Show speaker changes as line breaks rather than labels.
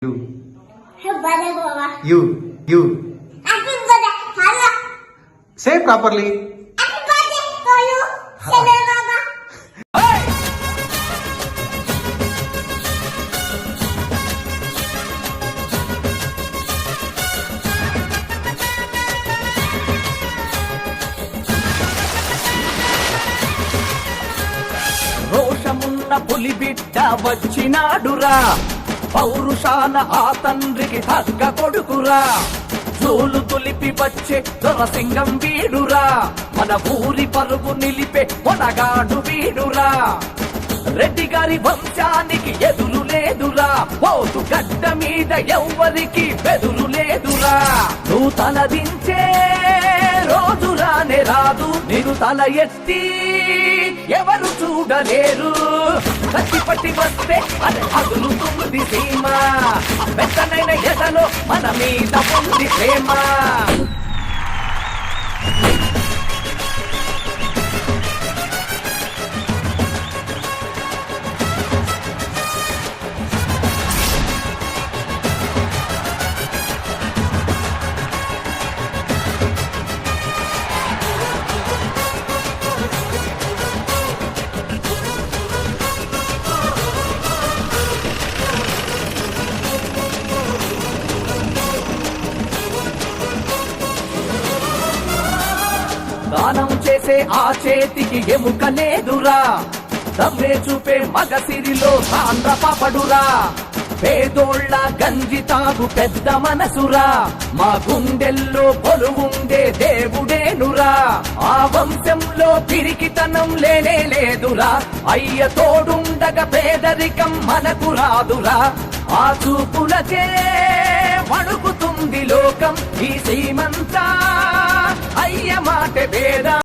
You. You.
Happy birthday. Hello.
Say properly.
Happy birthday to you. Say Baba.
Hey!
రోషమున్న పులి బిడ్డ వచ్చినాడురా, పౌరుషాన ఆ తండ్రికి తగ్గ కొడుకురా. జోలు తొలిపి వచ్చే దొరసింగం వీడురా, మన ఊరి పరుగు నిలిపే కొనగాడు వీడురా. రెడ్డి గారి వంశానికి ఎదురు లేదురా, పోతు గడ్డ మీద ఎవ్వరికి బెదురు లేదురా. నువ్వు తలదించే రోజు రానే రాదు, నేను తల ఎత్తి ఎవరు చూడలేరు. కత్తి పట్టి వస్తే అది అదులుతుంది సీమ, మెత్తనైన ఎదలో మన మీద ఉంది ప్రేమ. దానం చేసే ఆ చేతికి ఎముక లేదురా, దమ్మే చూపే మగసిరిలో సాంద్ర పాపడురా. పేదోళ్ళ గంజి తాగు పెద్ద మనసురా, మా గుండెల్లో కొలువుండే దేవుడేనురా. ఆ వంశంలో పిరికితనం లేనే లేదురా, అయ్య తోడుండగా పేదరికం మనకు రాదురా. ఆ చూపులకే వణుకుతుంది లోకం, ఈ సీమంతా అయ్య మాట వేద.